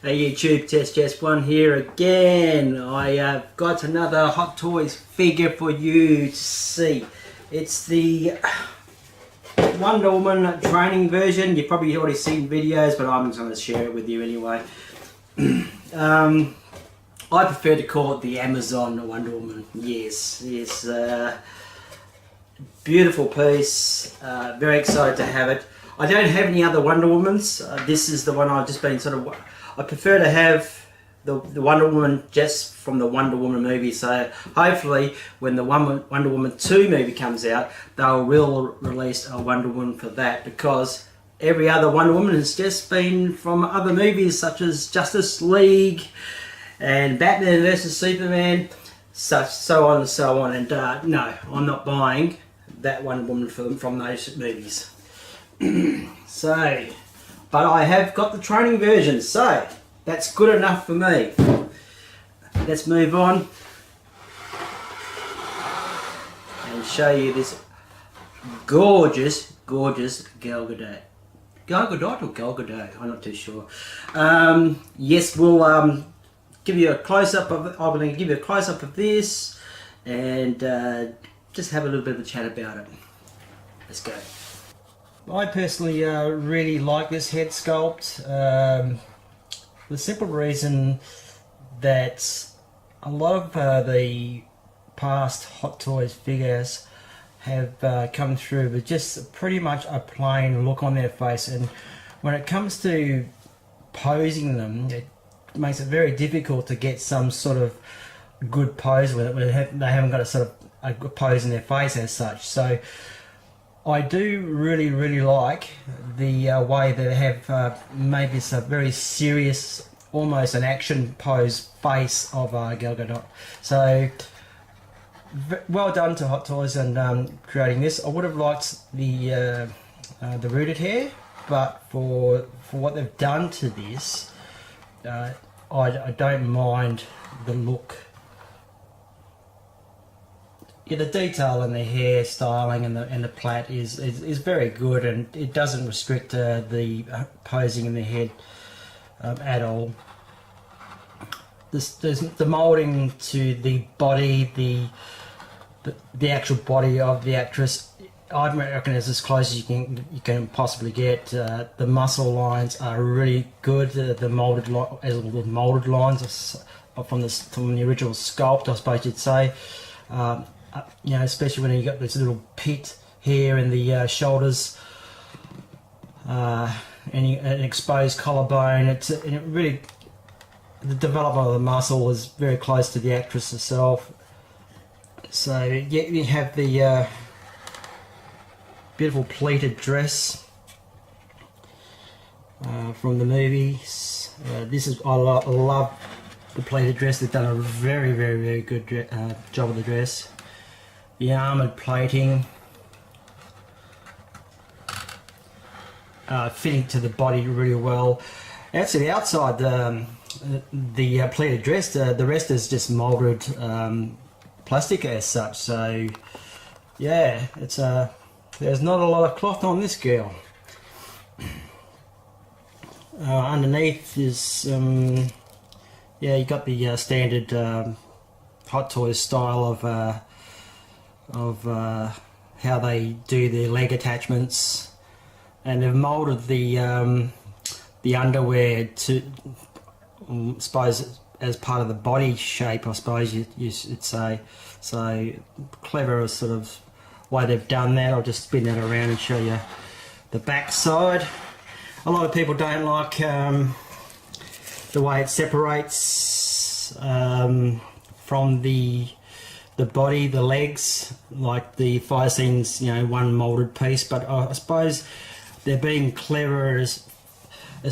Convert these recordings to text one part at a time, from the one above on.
Hey YouTube, Test1 here again. I got another Hot Toys figure for you to see. It's the Wonder Woman training version. You've probably already seen videos, but I'm just going to share it with you anyway. I prefer to call it the Amazon Wonder Woman. Yes, beautiful piece. Very excited to have it. I don't have any other Wonder Womans. This is the one I've just been I prefer to have the Wonder Woman just from the Wonder Woman movie. So hopefully when the Wonder Woman 2 movie comes out, they'll release a Wonder Woman for that, because every other Wonder Woman has just been from other movies such as Justice League and Batman vs Superman, so on and so on. And no, I'm not buying that Wonder Woman from those movies. But I have got the training version, so that's good enough for me. Let's move on and show you this gorgeous Gal Gadot. Gal Gadot or Gal Gadot? I'm not too sure. Yes, we'll give you a close-up of it. I'm going to give you a close-up of this and just have a little bit of a chat about it. Let's go. I personally really like this head sculpt. The simple reason that a lot of the past Hot Toys figures have come through with just pretty much a plain look on their face, and when it comes to posing them, it makes it very difficult to get some sort of good pose with it when they haven't got a sort of a good pose in their face as such. So I do really like the way they have made this a very serious, almost an action pose face of Gal Gadot. So well done to Hot Toys and creating this. I would have liked the rooted hair, but for what they've done to this, I don't mind the look. Yeah, the detail in the hair styling and the plait is very good, and it doesn't restrict the posing in the head at all. There's the moulding to the body, the actual body of the actress, I reckon is as close as you can possibly get. The muscle lines are really good. The molded lines from the original sculpt, I suppose you'd say. You know, especially when you got this little pit here in the shoulders, and an exposed collarbone. It really, the development of the muscle is very close to the actress herself. So yeah, you have the beautiful pleated dress from the movies. I love the pleated dress. They've done a very good job of the dress. The armoured plating, fitting to the body really well. Actually, outside the pleated dress, the rest is just moulded plastic as such. So yeah, it's there's not a lot of cloth on this girl. Underneath is yeah, you got the standard Hot Toys style of how they do their leg attachments, and they've moulded the underwear to, I suppose, as part of the body shape, I suppose you'd say. So clever sort of way they've done that. I'll just spin that around and show you the back side. A lot of people don't like the way it separates from the body, the legs, like the fire scenes, you know, one moulded piece. But I suppose they're being clever as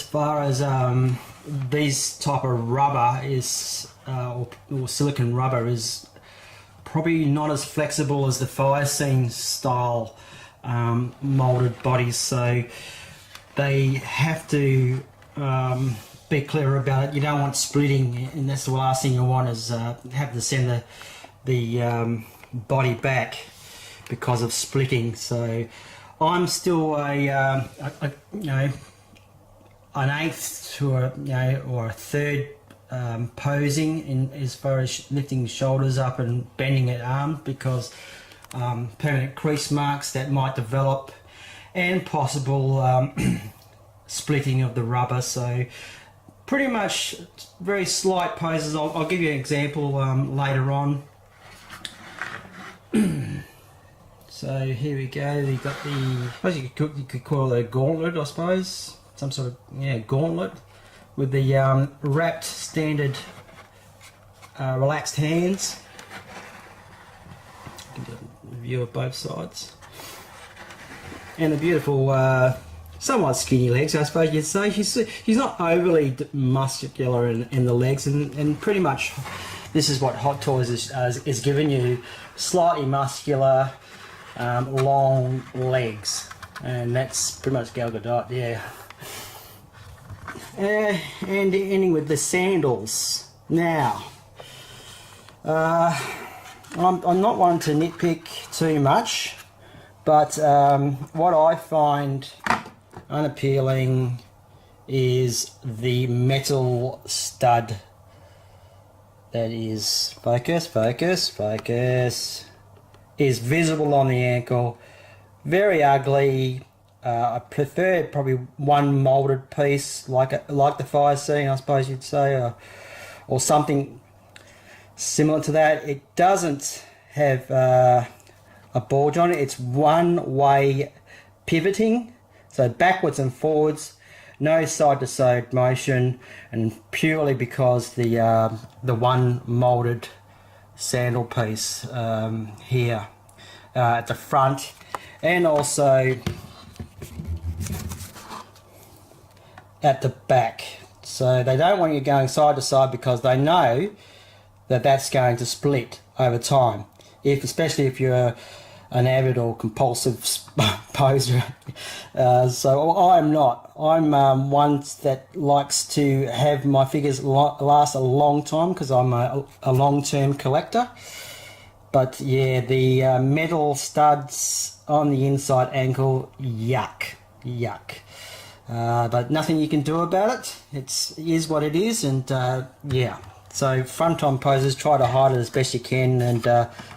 far as these type of rubber is, or silicone rubber is probably not as flexible as the fire scene style moulded bodies. So they have to be clever about it. You don't want splitting, and that's the last thing you want, is have to send the body back because of splitting. So I'm still you know, an eighth to a, you know, or a third posing in as far as lifting the shoulders up and bending at arms, because permanent crease marks that might develop, and possible splitting of the rubber. So pretty much very slight poses. I'll give you an example later on. So here we go. We've got the, I suppose you could call it a gauntlet, I suppose, some sort of, yeah, gauntlet with the wrapped standard relaxed hands. You can get a view of both sides, and the beautiful somewhat skinny legs, I suppose you'd say. She's not overly muscular in the legs, and pretty much this is what Hottoys is giving you: slightly muscular, long legs, and that's pretty much Gal Gadot, yeah. And ending with the sandals. Now, I'm not one to nitpick too much, but what I find unappealing is the metal stud that is, focus, is visible on the ankle. Very ugly. I prefer probably one molded piece, like the fire scene, I suppose you'd say, or something similar to that. It doesn't have a bulge on it. It's one-way pivoting, so backwards and forwards, no side-to-side motion, and purely because the one molded sandal piece here at the front, and also at the back. So they don't want you going side to side, because they know that that's going to split over time, especially if you're an avid or compulsive poser. So I'm not. I'm one that likes to have my figures last a long time, because I'm a long-term collector. But yeah, the metal studs on the inside ankle, yuck. But nothing you can do about it. It is what it is, and yeah. So front-on poses, try to hide it as best you can, and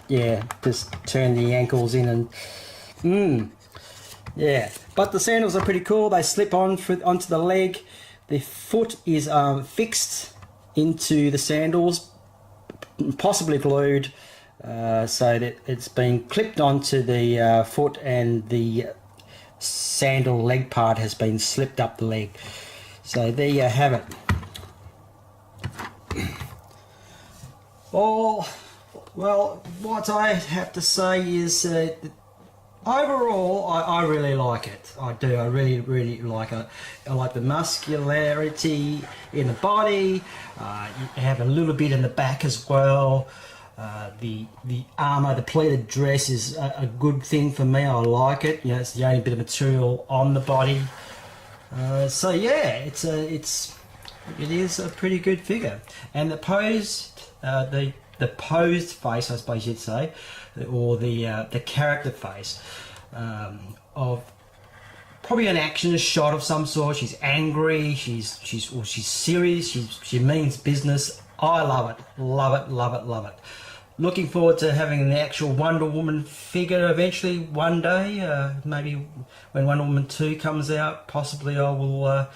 yeah, just turn the ankles in, and yeah. But the sandals are pretty cool. They slip on onto the leg. The foot is fixed into the sandals, possibly glued, so that it's been clipped onto the foot, and the sandal leg part has been slipped up the leg. So there you have it. Well, what I have to say is overall, I really like it. I do. I really like it. I like the muscularity in the body. You have a little bit in the back as well. The armour, the pleated dress is a good thing for me. I like it. You know, it's the only bit of material on the body. So yeah, it is a pretty good figure. And the posed face, I suppose you'd say, or the character face of probably an action shot of some sort. She's angry. She's serious. She means business. I love it. Looking forward to having the actual Wonder Woman figure eventually one day. Maybe when Wonder Woman 2 comes out, possibly I will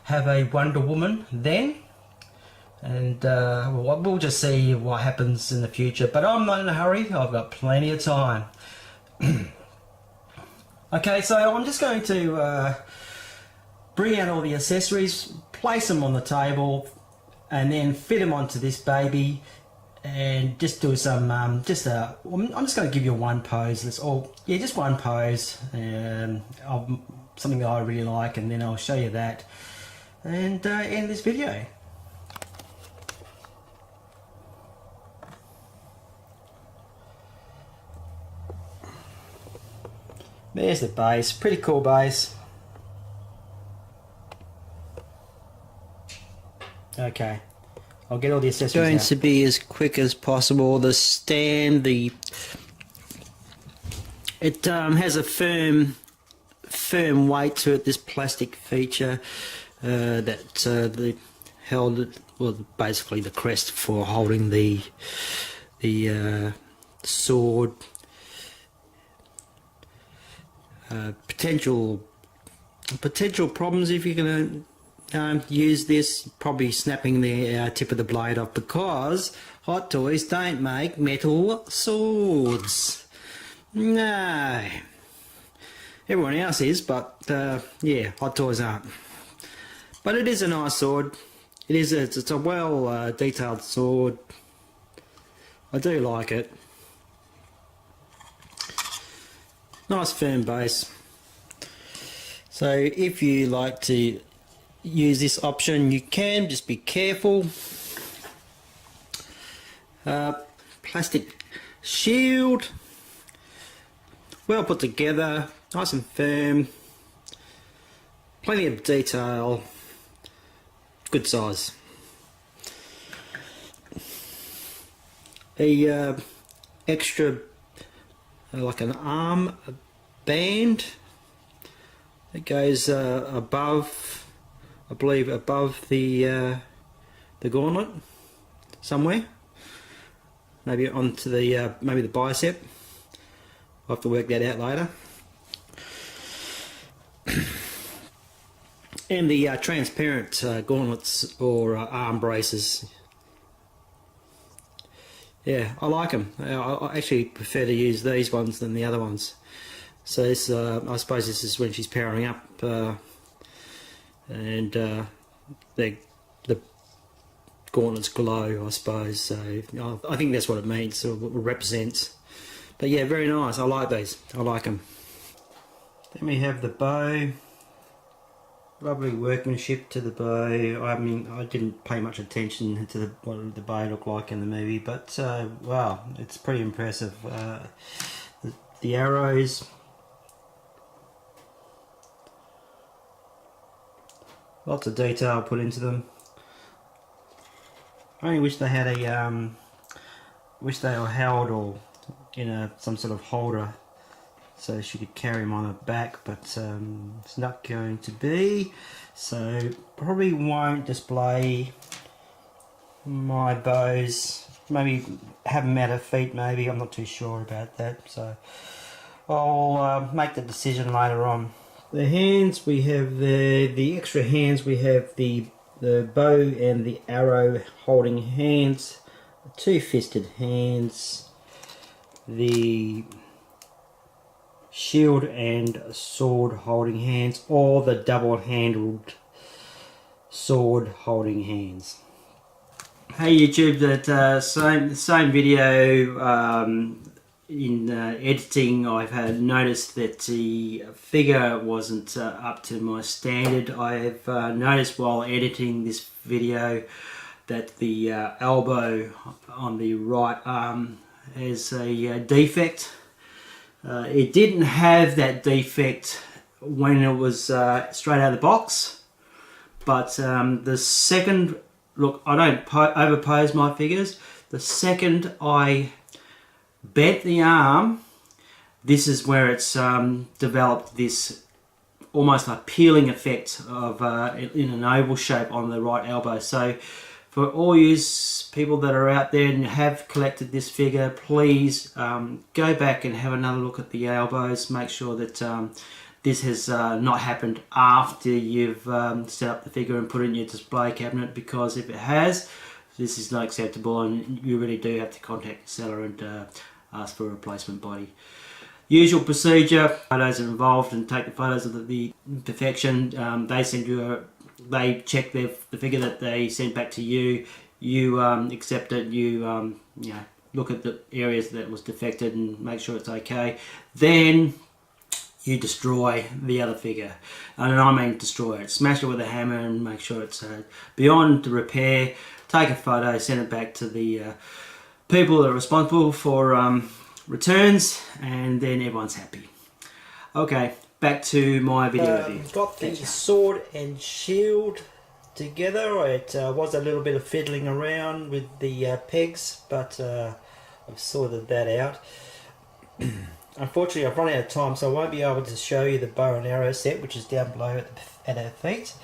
have a Wonder Woman then. And we'll just see what happens in the future. But I'm not in a hurry. I've got plenty of time. Okay, so I'm just going to bring out all the accessories, place them on the table, and then fit them onto this baby, and just do some I'm just going to give you one pose. That's all. Yeah, just one pose, something that I really like, and then I'll show you that and end this video. There's the base, pretty cool base. Okay, I'll get all the accessories out. It's going to be as quick as possible. The stand, it has a firm weight to it, this plastic feature. that held, well, basically the crest for holding the sword. Potential problems if you're going to use this, probably snapping the tip of the blade off, because Hot Toys don't make metal swords. No, everyone else is, but yeah, Hot Toys aren't. But it is a nice sword. It's a well detailed sword. I do like it. Nice firm base. So if you like to use this option, you can, just be careful. Plastic shield, well put together, nice and firm, plenty of detail, good size. A extra like an arm band that goes above, I believe above the gauntlet somewhere, maybe onto the maybe the bicep. I'll have to work that out later. And the transparent gauntlets or arm braces. Yeah, I like them. I actually prefer to use these ones than the other ones. So this, I suppose this is when she's powering up, and the gauntlets glow, I suppose. So I think that's what it means, or what it represents. But yeah, very nice. I like these. I like them. Then we have the bow. Lovely workmanship to the bow. I mean, I didn't pay much attention to what the bow looked like in the movie, but wow, it's pretty impressive. The arrows, lots of detail put into them. I only wish they had a, wish they were held or in some sort of holder, so she could carry them on her back, but it's not going to be, so probably won't display my bows. Maybe have them at her feet, maybe, I'm not too sure about that, so I'll make the decision later on. The hands, we have the extra hands, we have the bow and the arrow holding hands, two-fisted hands, the shield and sword holding hands, or the double-handled sword holding hands. Hey YouTube, that same video, in editing I've had noticed that the figure wasn't up to my standard. I've noticed while editing this video that the elbow on the right arm has a defect. It didn't have that defect when it was straight out of the box, but the second, look, I don't overpose my figures, the second I bent the arm, this is where it's developed this almost a peeling effect of in an oval shape on the right elbow. So for all you people that are out there and have collected this figure, please go back and have another look at the elbows. Make sure that this has not happened after you've set up the figure and put it in your display cabinet, because if it has, this is not acceptable and you really do have to contact the seller and ask for a replacement body. Usual procedure, photos are involved, and take the photos of the perfection. They send you they check the figure that they sent back to you. You accept it. You you know, look at the areas that was defected and make sure it's okay. Then you destroy the other figure, and I mean destroy it. Smash it with a hammer and make sure it's beyond repair. Take a photo, send it back to the people that are responsible for returns, and then everyone's happy. Okay, back to my video review. Got the sword and shield together. It was a little bit of fiddling around with the pegs, but I've sorted that out. Unfortunately, I've run out of time, so I won't be able to show you the bow and arrow set, which is down below at our feet.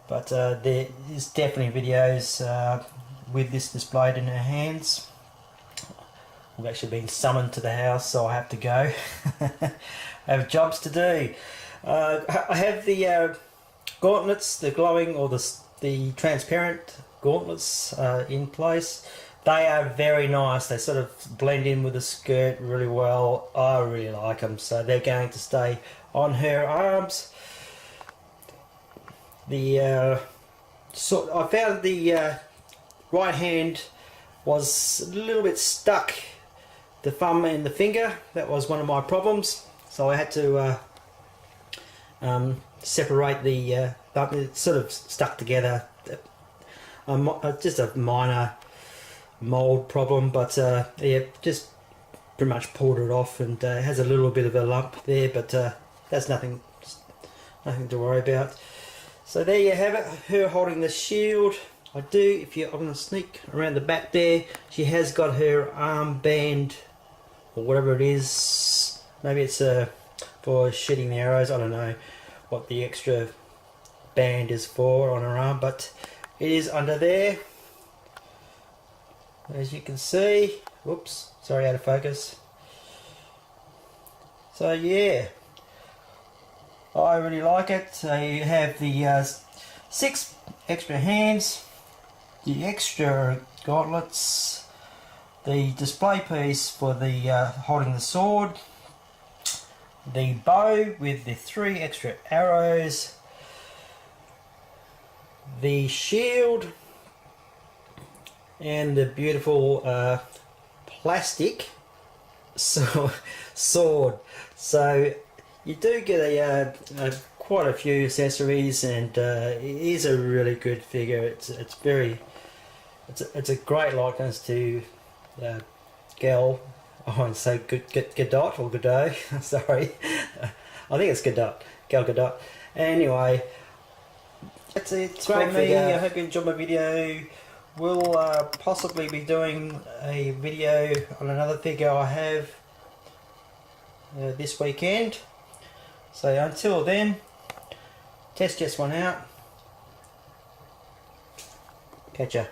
but there is definitely videos with this displayed in her hands. I've actually been summoned to the house, so I have to go. I have jobs to do. I have the gauntlets, the glowing or the transparent gauntlets in place. They are very nice. They sort of blend in with the skirt really well. I really like them, so they're going to stay on her arms. I found the right hand was a little bit stuck, the thumb and the finger. That was one of my problems, so I had to separate the thumb. It's sort of stuck together. Just a minor mold problem, but yeah, just pretty much pulled it off, and it has a little bit of a lump there, but that's nothing to worry about. So there you have it, her holding the shield. I'm going to sneak around the back there. She has got her armband, or whatever it is. Maybe it's for shooting the arrows. I don't know what the extra band is for on her arm, but it is under there, as you can see. Whoops, sorry, out of focus. So yeah, I really like it. So you have the 6 extra hands, the extra gauntlets, the display piece for the holding the sword, the bow with the 3 extra arrows, the shield, and the beautiful plastic sword. So you do get quite a few accessories, and it is a really good figure. It's a great likeness to Gal. I want to say Gadot or Godot. Sorry, I think it's Gadot. Gal Gadot. Anyway, that's it. It's great for me. I hope you enjoyed my video. We'll possibly be doing a video on another figure I have this weekend. So until then, test just one out. Catch ya.